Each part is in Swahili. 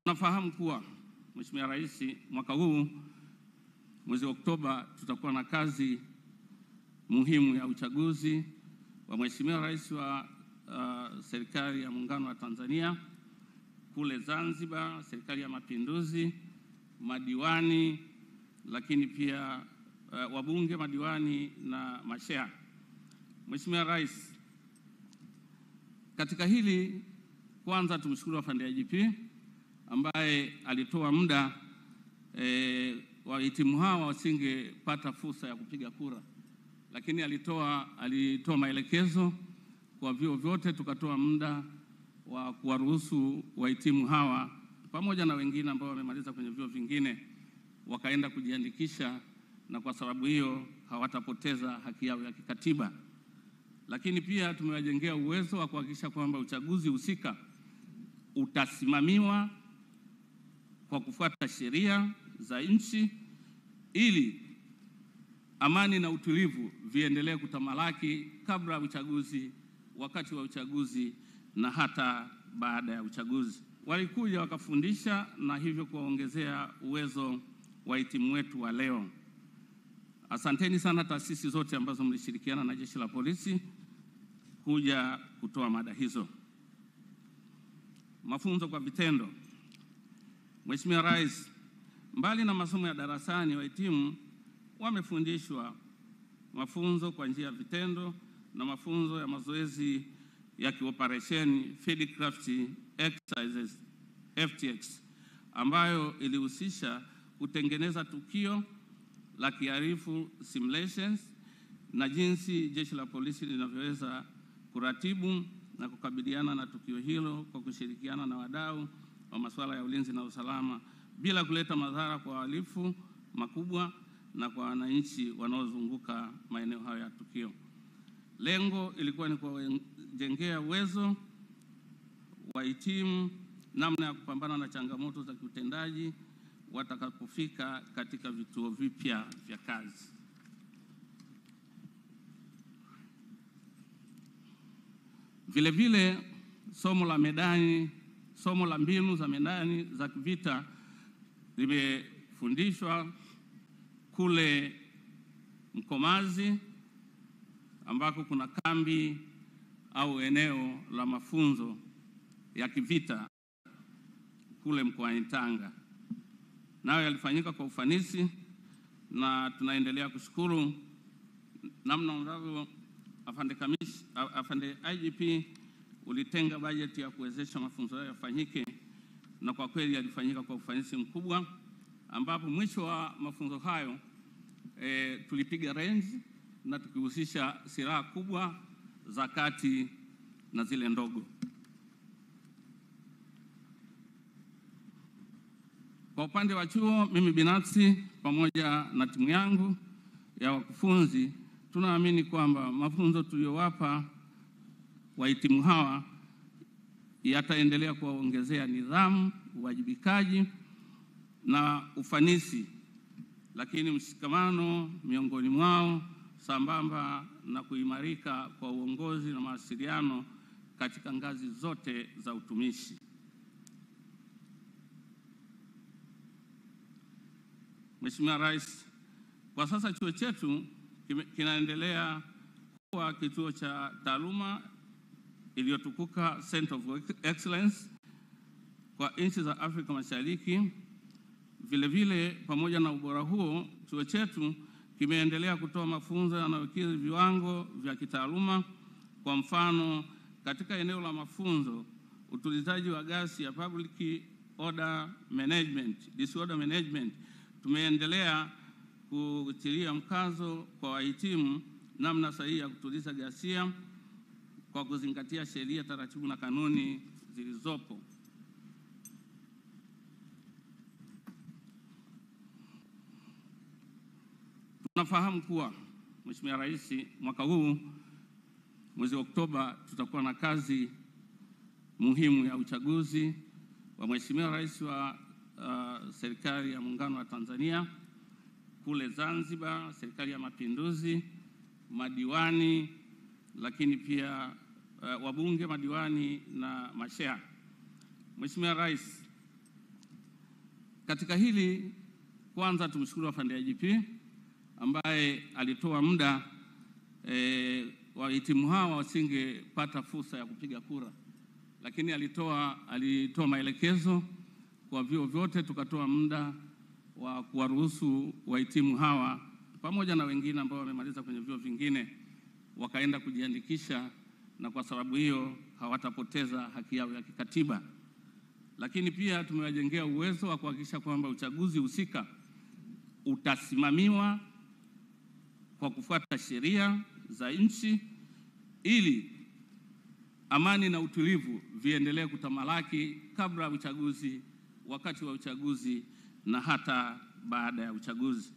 Tunafahamu kuwa Mheshimiwa Rais, mwaka huu mwezi Oktoba tutakuwa na kazi muhimu ya uchaguzi wa Mheshimiwa Rais wa serikali ya Muungano wa Tanzania kule Zanzibar, serikali ya Mapinduzi, madiwani, lakini pia wabunge, madiwani na masheha. Mheshimiwa Rais, katika hili kwanza tumshukuru afande IGP ambaye alitoa muda wahitimu hawa wasingepata fursa ya kupiga kura, lakini alitoa maelekezo kwa vyuo vyote, tukatoa muda wa kuwaruhusu wahitimu hawa pamoja na wengine ambao wamemaliza kwenye vyuo vingine wakaenda kujiandikisha, na kwa sababu hiyo hawatapoteza haki yao ya kikatiba. Lakini pia tumewajengea uwezo wa kuhakikisha kwamba uchaguzi husika utasimamiwa kwa kufuata sheria za nchi ili amani na utulivu viendelee kutamalaki kabla ya uchaguzi, wakati wa uchaguzi na hata baada ya uchaguzi. Walikuja wakafundisha na hivyo kuwaongezea uwezo wahitimu wetu wa leo. Asanteni sana taasisi zote ambazo mlishirikiana na Jeshi la Polisi kuja kutoa mada hizo. Mafunzo kwa vitendo. Mheshimiwa Rais, mbali na masomo ya darasani, wahitimu wamefundishwa mafunzo kwa njia ya vitendo na mafunzo ya mazoezi ya kioperesheni Fieldcraft exercises FTX, ambayo ilihusisha kutengeneza tukio la kihalifu simulations na jinsi Jeshi la Polisi linavyoweza kuratibu na kukabiliana na tukio hilo kwa kushirikiana na wadau wa masuala ya ulinzi na usalama bila kuleta madhara kwa wahalifu makubwa na kwa wananchi wanaozunguka maeneo hayo ya tukio. Lengo ilikuwa ni kuwajengea uwezo wahitimu namna ya kupambana na changamoto za kiutendaji watakapofika katika vituo vipya vya kazi. Vile vile somo la mbinu za medani za kivita limefundishwa kule Mkomazi ambako kuna kambi au eneo la mafunzo ya kivita kule mkoani Tanga. Nayo yalifanyika kwa ufanisi na tunaendelea kushukuru namna ambavyo afande IGP ulitenga bajeti ya kuwezesha mafunzo hayo yafanyike, na kwa kweli yalifanyika kwa ufanisi mkubwa, ambapo mwisho wa mafunzo hayo tulipiga range na tukihusisha silaha kubwa za kati na zile ndogo. Kwa upande wa chuo, mimi binafsi pamoja na timu yangu ya wakufunzi tunaamini kwamba mafunzo tuliyowapa wahitimu hawa yataendelea kuwaongezea nidhamu, uwajibikaji na ufanisi, lakini mshikamano miongoni mwao sambamba na kuimarika kwa uongozi na mawasiliano katika ngazi zote za utumishi. Mheshimiwa Rais, kwa sasa chuo chetu kinaendelea kuwa kituo cha taaluma iliyotukuka Center of Excellence kwa nchi za Afrika Mashariki. Vile vile, pamoja na ubora huo, chuo chetu kimeendelea kutoa mafunzo yanayokidhi viwango vya kitaaluma. Kwa mfano, katika eneo la mafunzo utulizaji wa gasi ya public order management, disorder management, tumeendelea kutilia mkazo kwa wahitimu namna sahihi ya kutuliza ghasia kwa kuzingatia sheria, taratibu na kanuni zilizopo. Tunafahamu kuwa Mheshimiwa Rais, mwaka huu mwezi Oktoba tutakuwa na kazi muhimu ya uchaguzi wa Mheshimiwa Rais wa serikali ya Muungano wa Tanzania kule Zanzibar, serikali ya Mapinduzi, madiwani, lakini pia wabunge, madiwani na masheha. Mheshimiwa Rais, Katika hili kwanza tumshukuru afande IGP ambaye alitoa muda wahitimu hawa wasingepata fursa ya kupiga kura, lakini alitoa maelekezo kwa vyuo vyote, tukatoa muda wa kuwaruhusu wahitimu hawa pamoja na wengine ambao wamemaliza kwenye vyuo vingine wakaenda kujiandikisha, na kwa sababu hiyo hawatapoteza haki yao ya kikatiba. Lakini pia tumewajengea uwezo wa kuhakikisha kwamba uchaguzi husika utasimamiwa kwa kufuata sheria za nchi ili amani na utulivu viendelee kutamalaki kabla ya uchaguzi, wakati wa uchaguzi na hata baada ya uchaguzi.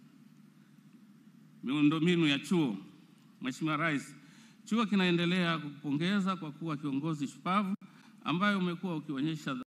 Miundombinu ya chuo. Mheshimiwa Rais, chuo kinaendelea kukupongeza kwa kuwa kiongozi shupavu ambaye umekuwa ukionyesha